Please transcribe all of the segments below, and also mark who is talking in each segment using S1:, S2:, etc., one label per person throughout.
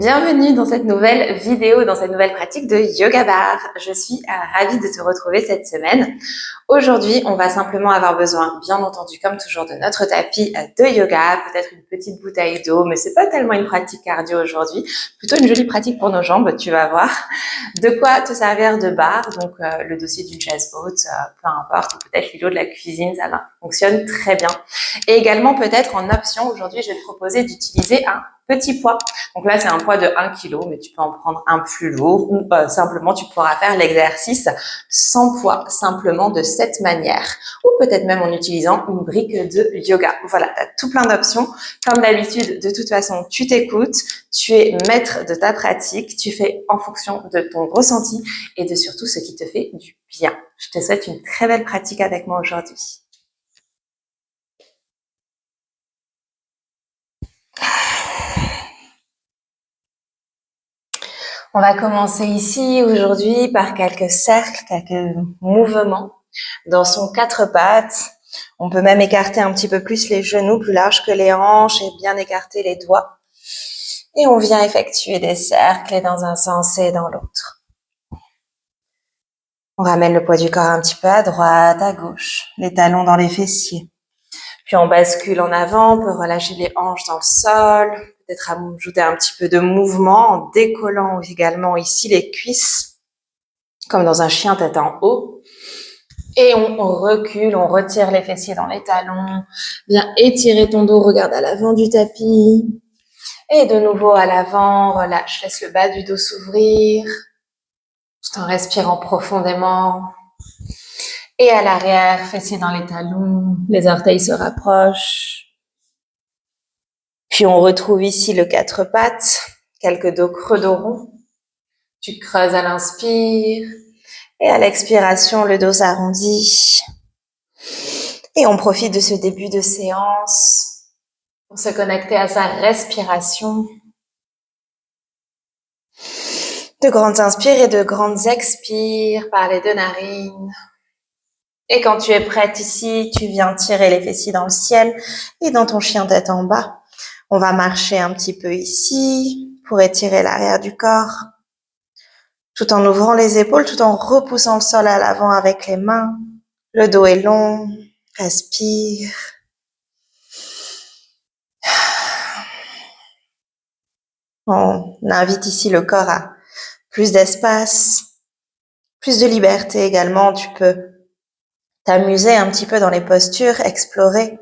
S1: Bienvenue dans cette nouvelle vidéo, dans cette nouvelle pratique de Yoga Bar. Je suis ravie de te retrouver cette semaine. Aujourd'hui, on va simplement avoir besoin, bien entendu, comme toujours, de notre tapis de yoga, peut-être une petite bouteille d'eau, mais c'est pas tellement une pratique cardio aujourd'hui, plutôt une jolie pratique pour nos jambes, tu vas voir. De quoi te servir de bar, donc le dossier d'une chaise haute, peu importe, ou peut-être l'îlot de la cuisine, ça fonctionne très bien. Et également, peut-être en option, aujourd'hui, je vais te proposer d'utiliser un petit poids. Donc là, c'est un poids de 1 kg, mais tu peux en prendre un plus lourd ou simplement tu pourras faire l'exercice sans poids, simplement de cette manière. Ou peut-être même en utilisant une brique de yoga. Voilà, tu as tout plein d'options. Comme d'habitude, de toute façon, tu t'écoutes, tu es maître de ta pratique, tu fais en fonction de ton ressenti et de surtout ce qui te fait du bien. Je te souhaite une très belle pratique avec moi aujourd'hui. On va commencer ici aujourd'hui par quelques cercles, quelques mouvements dans son quatre pattes. On peut même écarter un petit peu plus les genoux, plus larges que les hanches et bien écarter les doigts. Et on vient effectuer des cercles dans un sens et dans l'autre. On ramène le poids du corps un petit peu à droite, à gauche, les talons dans les fessiers. Puis on bascule en avant, on peut relâcher les hanches dans le sol, peut-être ajouter un petit peu de mouvement en décollant également ici les cuisses, comme dans un chien tête en haut. Et on recule, on retire les fessiers dans les talons, viens étirer ton dos, regarde à l'avant du tapis. Et de nouveau à l'avant, relâche, laisse le bas du dos s'ouvrir, tout en respirant profondément. Et à l'arrière, fessiers dans les talons, les orteils se rapprochent. Puis on retrouve ici le quatre pattes, quelques dos creux dos rond. Tu creuses à l'inspire et à l'expiration, le dos s'arrondit. Et on profite de ce début de séance pour se connecter à sa respiration. De grandes inspires et de grandes expires par les deux narines. Et quand tu es prête ici, tu viens tirer les fessiers dans le ciel et dans ton chien tête en bas. On va marcher un petit peu ici pour étirer l'arrière du corps, tout en ouvrant les épaules, tout en repoussant le sol à l'avant avec les mains. Le dos est long, respire. On invite ici le corps à plus d'espace, plus de liberté également. Tu peux t'amuser un petit peu dans les postures, explorer.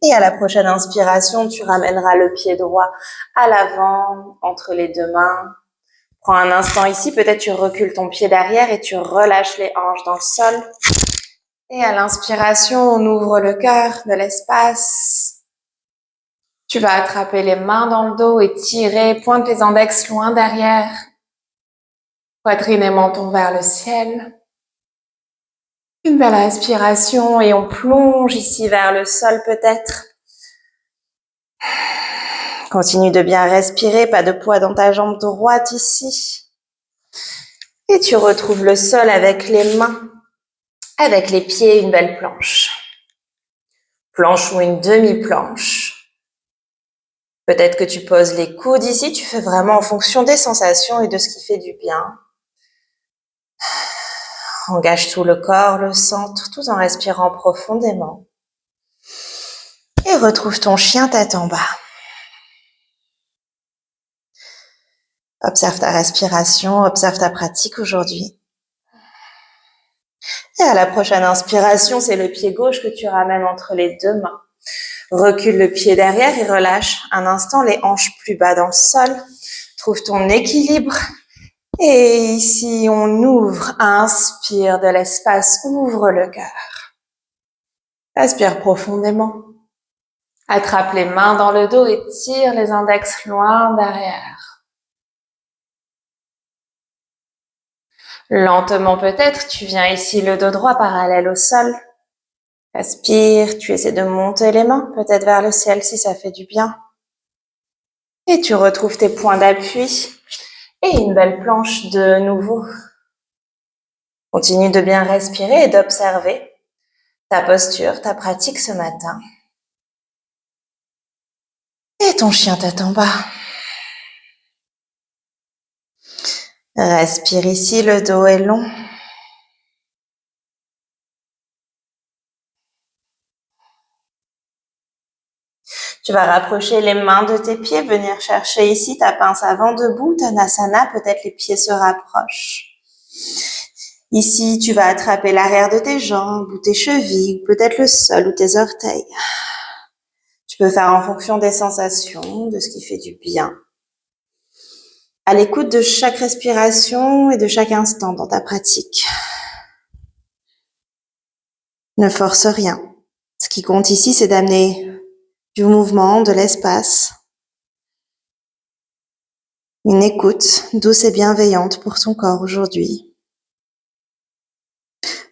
S1: Et à la prochaine inspiration, tu ramèneras le pied droit à l'avant, entre les deux mains. Prends un instant ici, peut-être tu recules ton pied derrière et tu relâches les hanches dans le sol. Et à l'inspiration, on ouvre le cœur, de l'espace. Tu vas attraper les mains dans le dos et tirer, pointe les index loin derrière. Poitrine et menton vers le ciel. Une belle respiration et on plonge ici vers le sol peut-être. Continue de bien respirer, pas de poids dans ta jambe droite ici. Et tu retrouves le sol avec les mains, avec les pieds, une belle planche. Planche ou une demi-planche. Peut-être que tu poses les coudes ici, tu fais vraiment en fonction des sensations et de ce qui fait du bien. Engage tout le corps, le centre, tout en respirant profondément. Et retrouve ton chien tête en bas. Observe ta respiration, observe ta pratique aujourd'hui. Et à la prochaine inspiration, c'est le pied gauche que tu ramènes entre les deux mains. Recule le pied derrière et relâche un instant les hanches plus bas dans le sol. Trouve ton équilibre. Et ici, on ouvre, inspire de l'espace, ouvre le cœur. Aspire profondément. Attrape les mains dans le dos et tire les index loin derrière. Lentement peut-être, tu viens ici le dos droit parallèle au sol. Aspire, tu essaies de monter les mains, peut-être vers le ciel si ça fait du bien. Et tu retrouves tes points d'appui et une belle planche de nouveau. Continue de bien respirer et d'observer ta posture, ta pratique ce matin. Et ton chien tête en bas. Respire ici, le dos est long. Tu vas rapprocher les mains de tes pieds, venir chercher ici ta pince avant debout, Tanasana, peut-être les pieds se rapprochent. Ici, tu vas attraper l'arrière de tes jambes ou tes chevilles, ou peut-être le sol ou tes orteils. Tu peux faire en fonction des sensations, de ce qui fait du bien. À l'écoute de chaque respiration et de chaque instant dans ta pratique. Ne force rien. Ce qui compte ici, c'est d'amener du mouvement, de l'espace. Une écoute douce et bienveillante pour ton corps aujourd'hui.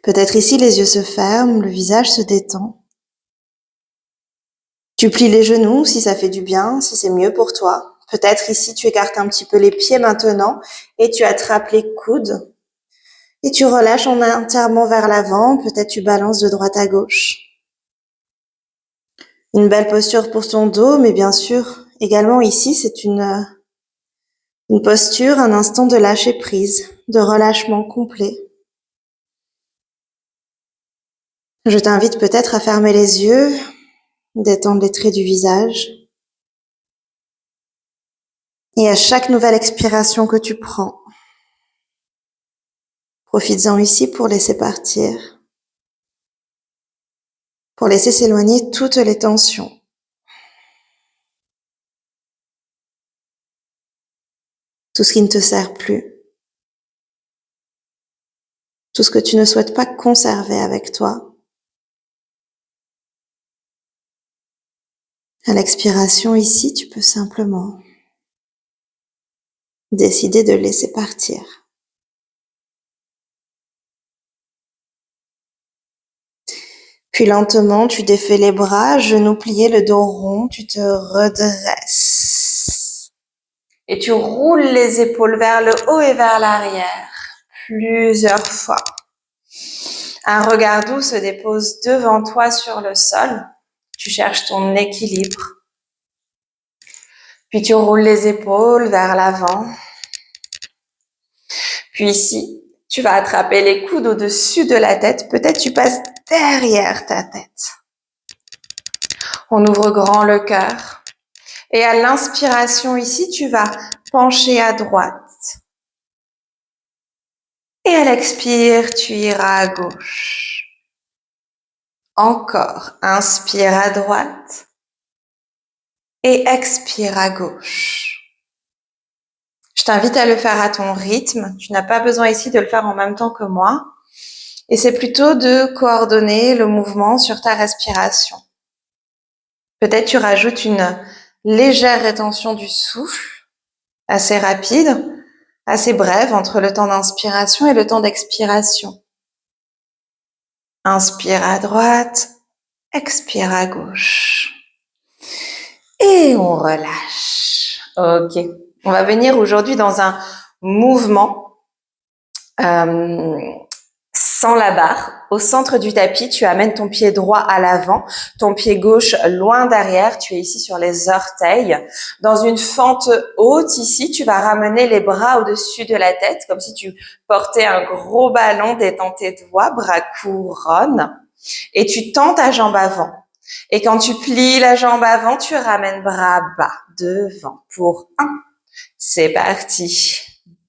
S1: Peut-être ici, les yeux se ferment, le visage se détend. Tu plies les genoux si ça fait du bien, si c'est mieux pour toi. Peut-être ici, tu écartes un petit peu les pieds maintenant et tu attrapes les coudes. Et tu relâches entièrement vers l'avant. Peut-être tu balances de droite à gauche. Une belle posture pour ton dos, mais bien sûr, également ici, c'est une posture, un instant de lâcher prise, de relâchement complet. Je t'invite peut-être à fermer les yeux, détendre les traits du visage. Et à chaque nouvelle expiration que tu prends, profites-en ici pour laisser partir, pour laisser s'éloigner toutes les tensions. Tout ce qui ne te sert plus. Tout ce que tu ne souhaites pas conserver avec toi. À l'expiration ici, tu peux simplement décider de laisser partir. Puis lentement, tu défais les bras, genoux pliés, le dos rond, tu te redresses. Et tu roules les épaules vers le haut et vers l'arrière, plusieurs fois. Un regard doux se dépose devant toi sur le sol. Tu cherches ton équilibre. Puis tu roules les épaules vers l'avant. Puis ici, tu vas attraper les coudes au-dessus de la tête. Peut-être tu passes derrière ta tête. On ouvre grand le cœur. Et à l'inspiration ici, tu vas pencher à droite. Et à l'expire, tu iras à gauche. Encore, inspire à droite. Et expire à gauche. Je t'invite à le faire à ton rythme. Tu n'as pas besoin ici de le faire en même temps que moi. Et c'est plutôt de coordonner le mouvement sur ta respiration. Peut-être tu rajoutes une légère rétention du souffle, assez rapide, assez brève entre le temps d'inspiration et le temps d'expiration. Inspire à droite, expire à gauche. Et on relâche. Ok. On va venir aujourd'hui dans un mouvement sans la barre. Au centre du tapis, tu amènes ton pied droit à l'avant, ton pied gauche loin derrière. Tu es ici sur les orteils. Dans une fente haute ici, tu vas ramener les bras au-dessus de la tête, comme si tu portais un gros ballon, détends tes doigts, bras couronne. Et tu tends ta jambe avant. Et quand tu plies la jambe avant, tu ramènes bras bas devant pour 1. C'est parti.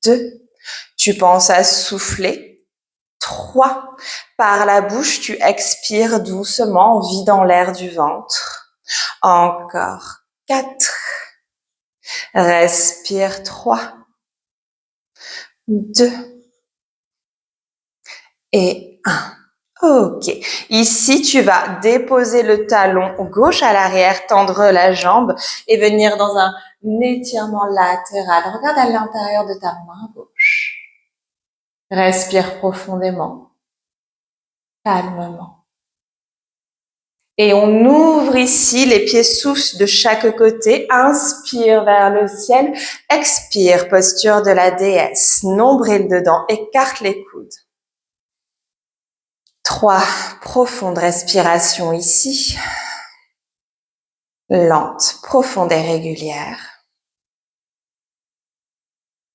S1: 2. Tu penses à souffler. 3. Par la bouche, tu expires doucement en vidant l'air du ventre. Encore. 4. Respire. 3. 2. Et 1. Ok. Ici, tu vas déposer le talon gauche à l'arrière, tendre la jambe et venir dans un étirement latéral. Regarde à l'intérieur de ta main gauche. Respire profondément, calmement. Et on ouvre ici, les pieds soufflent de chaque côté. Inspire vers le ciel. Expire, posture de la déesse. Nombril dedans, écarte les coudes. 3. Profonde respiration ici. lente, profonde et régulière.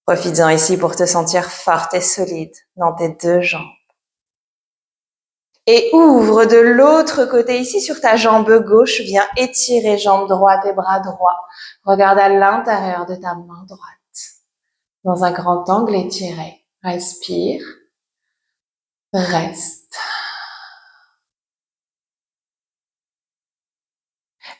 S1: Profites-en ici pour te sentir forte et solide dans tes deux jambes. Et ouvre de l'autre côté ici sur ta jambe gauche. Viens étirer jambe droite et bras droits. Regarde à l'intérieur de ta main droite. Dans un grand angle étiré. Respire. Reste.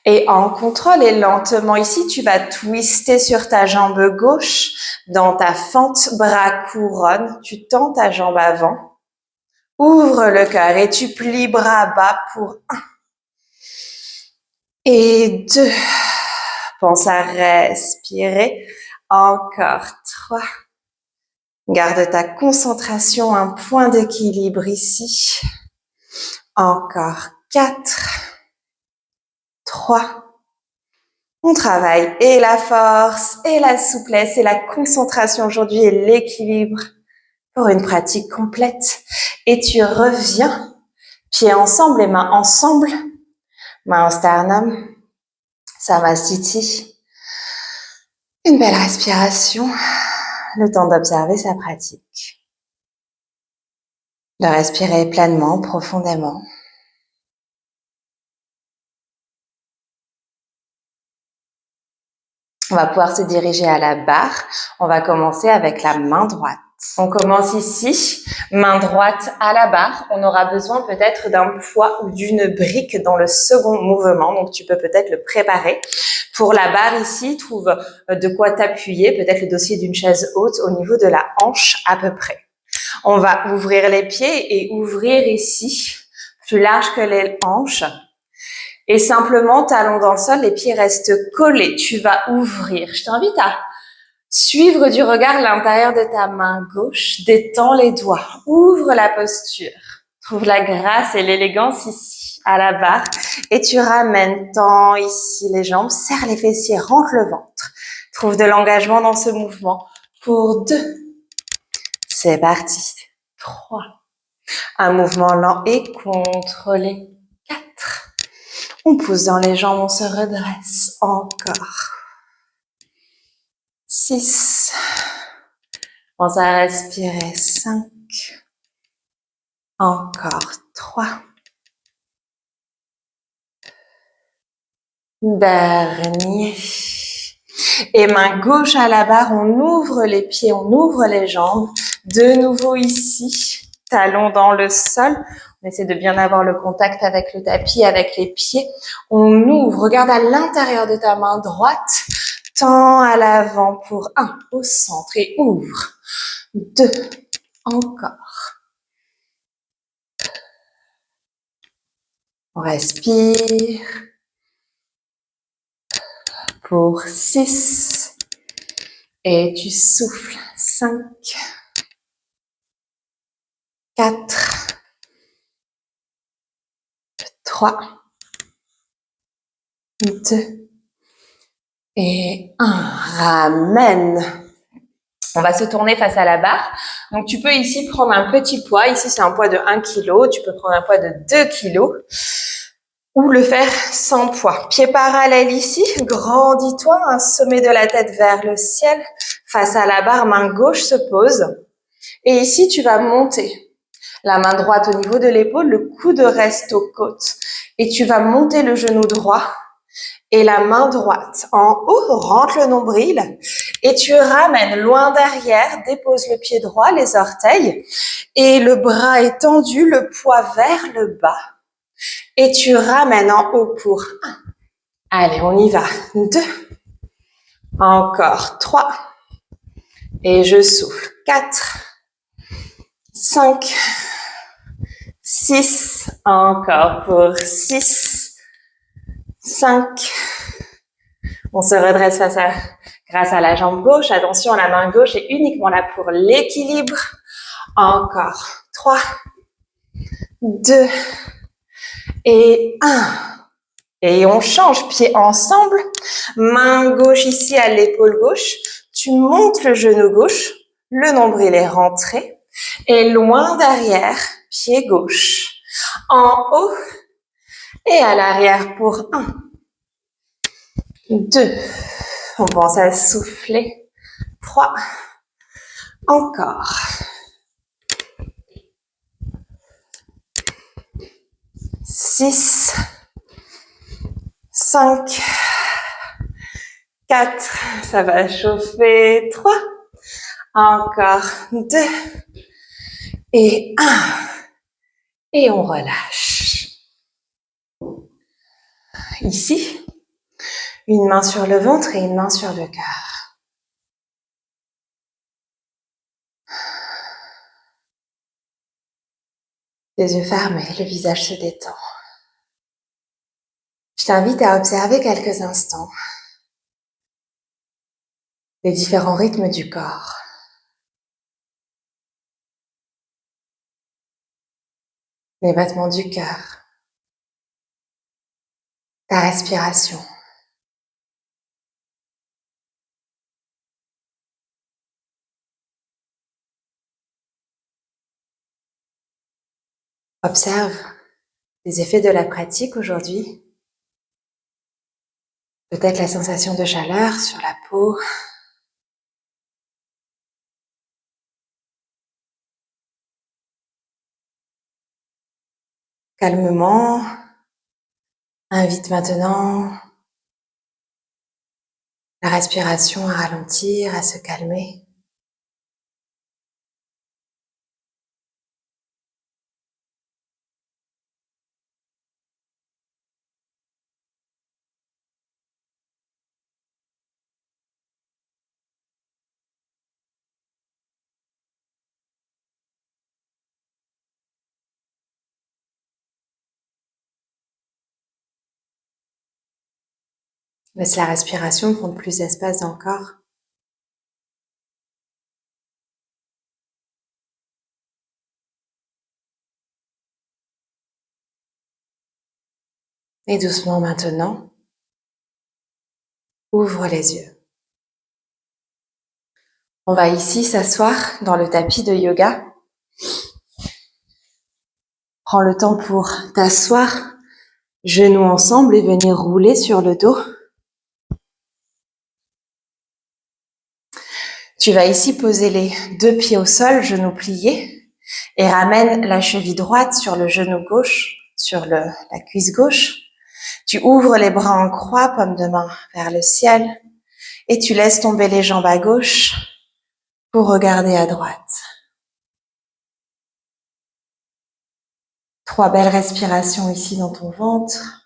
S1: Et en contrôle et lentement ici, tu vas twister sur ta jambe gauche dans ta fente bras couronne. Tu tends ta jambe avant. Ouvre le cœur et tu plies bras bas pour 1 et 2. Pense à respirer. Encore 3. Garde ta concentration, un point d'équilibre ici. Encore 4. 3. On travaille et la force, et la souplesse, et la concentration aujourd'hui, et l'équilibre pour une pratique complète. Et tu reviens, pieds ensemble et mains ensemble. Main au sternum, Samastiti. Une belle respiration, le temps d'observer sa pratique. De respirer pleinement, profondément. On va pouvoir se diriger à la barre. On va commencer avec la main droite. On commence ici, main droite à la barre. On aura besoin peut-être d'un poids ou d'une brique dans le second mouvement. Donc, tu peux peut-être le préparer. Pour la barre ici, trouve de quoi t'appuyer, peut-être le dossier d'une chaise haute au niveau de la hanche à peu près. On va ouvrir les pieds et ouvrir ici, plus large que les hanches. Et simplement, talons dans le sol, les pieds restent collés. Tu vas ouvrir. Je t'invite à suivre du regard l'intérieur de ta main gauche. Détends les doigts. Ouvre la posture. Trouve la grâce et l'élégance ici, à la barre. Et tu ramènes, tends ici les jambes, serre les fessiers, rentre le ventre. Trouve de l'engagement dans ce mouvement. Pour 2. C'est parti. 3. Un mouvement lent et contrôlé. 4. On pousse dans les jambes, on se redresse. Encore. 6. Pense à respirer. 5. Encore. 3. Dernier. Et main gauche à la barre, on ouvre les pieds, on ouvre les jambes. De nouveau ici, talons dans le sol. On essaie de bien avoir le contact avec le tapis, avec les pieds. On ouvre, regarde à l'intérieur de ta main droite. Tends à l'avant pour 1, au centre et ouvre. 2, encore. On respire. Pour 6. Et tu souffles. 5. 4. 3. 2. Et 1. Ramène. On va se tourner face à la barre. Donc, tu peux ici prendre un petit poids. Ici, c'est un poids de 1 kg. Tu peux prendre un poids de 2 kg. Ou le faire sans poids. Pieds parallèles ici. Grandis-toi. Un sommet de la tête vers le ciel. Face à la barre, main gauche se pose. Et ici, tu vas monter. La main droite au niveau de l'épaule. Le coude reste aux côtes. Et tu vas monter le genou droit. Et la main droite en haut, rentre le nombril et tu ramènes loin derrière, dépose le pied droit, les orteils et le bras est tendu, le poids vers le bas et tu ramènes en haut pour 1. Allez, on y va. 2. Encore 3. Et je souffle. 4. 5. 6. Encore pour 6. 5. On se redresse grâce à la jambe gauche. Attention, la main gauche est uniquement là pour l'équilibre. Encore. 3, 2 et 1. Et on change. Pieds ensemble. Main gauche ici à l'épaule gauche. Tu montes le genou gauche. Le nombril est rentré. Et loin derrière, pied gauche. En haut et à l'arrière pour 1. 2. On pense à souffler. 3. Encore. 6. 5. 4. Ça va chauffer. 3. Encore. 2. Et 1. Et on relâche. Ici, une main sur le ventre et une main sur le cœur. Les yeux fermés, le visage se détend. Je t'invite à observer quelques instants les différents rythmes du corps. Les battements du cœur. Ta respiration. Observe les effets de la pratique aujourd'hui. Peut-être la sensation de chaleur sur la peau. Calmement, invite maintenant la respiration à ralentir, à se calmer. Laisse la respiration prendre plus d'espace dans le corps. Et doucement maintenant, ouvre les yeux. On va ici s'asseoir dans le tapis de yoga. Prends le temps pour t'asseoir, genoux ensemble et venir rouler sur le dos. Tu vas ici poser les 2 pieds au sol, genoux pliés, et ramène la cheville droite sur le genou gauche, sur la cuisse gauche. Tu ouvres les bras en croix, paume de main vers le ciel, et tu laisses tomber les jambes à gauche pour regarder à droite. 3 belles respirations ici dans ton ventre.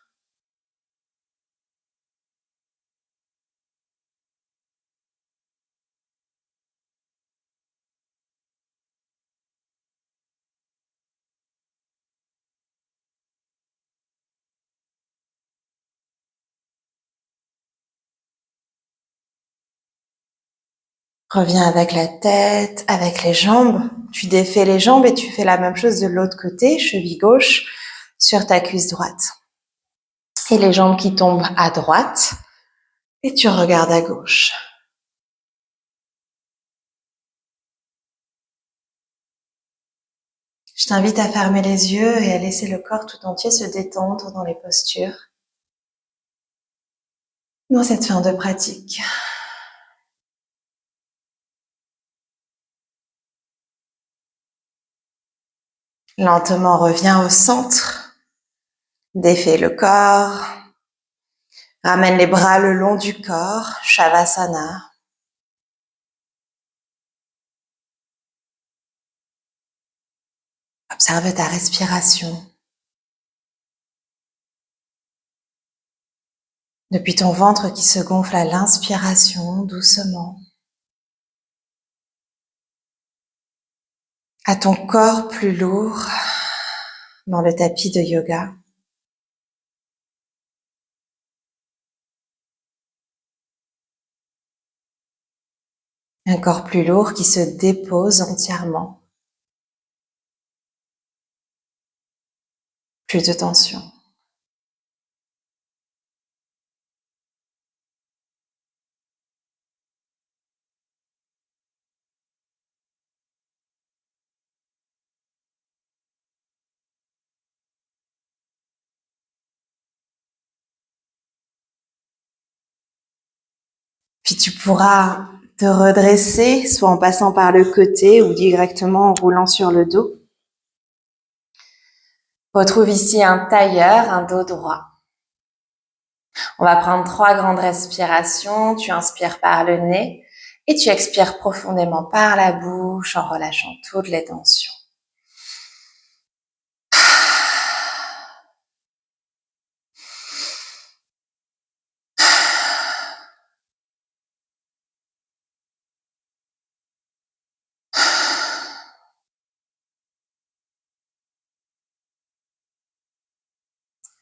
S1: Reviens avec la tête, avec les jambes. Tu défais les jambes et tu fais la même chose de l'autre côté, cheville gauche sur ta cuisse droite. Et les jambes qui tombent à droite et tu regardes à gauche. Je t'invite à fermer les yeux et à laisser le corps tout entier se détendre dans les postures. Dans cette fin de pratique. Lentement, reviens au centre. Défais le corps. Ramène les bras le long du corps. Shavasana. Observe ta respiration. Depuis ton ventre qui se gonfle à l'inspiration, doucement. À ton corps plus lourd dans le tapis de yoga. Un corps plus lourd qui se dépose entièrement. Plus de tension. Puis tu pourras te redresser, soit en passant par le côté ou directement en roulant sur le dos. Retrouve ici un tailleur, un dos droit. On va prendre 3 grandes respirations. Tu inspires par le nez et tu expires profondément par la bouche en relâchant toutes les tensions.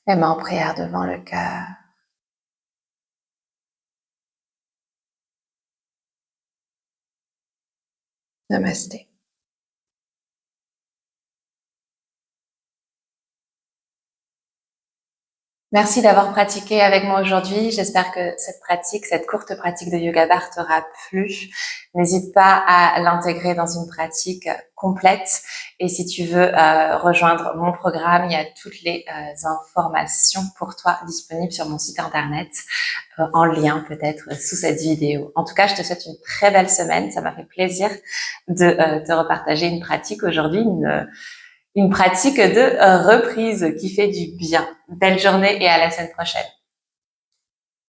S1: Les mains en prière devant le cœur. Namasté. Merci d'avoir pratiqué avec moi aujourd'hui. J'espère que cette pratique, cette courte pratique de Yoga Bar t'aura plu. N'hésite pas à l'intégrer dans une pratique complète. Et si tu veux rejoindre mon programme, il y a toutes les informations pour toi disponibles sur mon site internet, en lien peut-être sous cette vidéo. En tout cas, je te souhaite une très belle semaine. Ça m'a fait plaisir de te repartager une pratique aujourd'hui, une pratique de reprise qui fait du bien. Belle journée et à la semaine prochaine.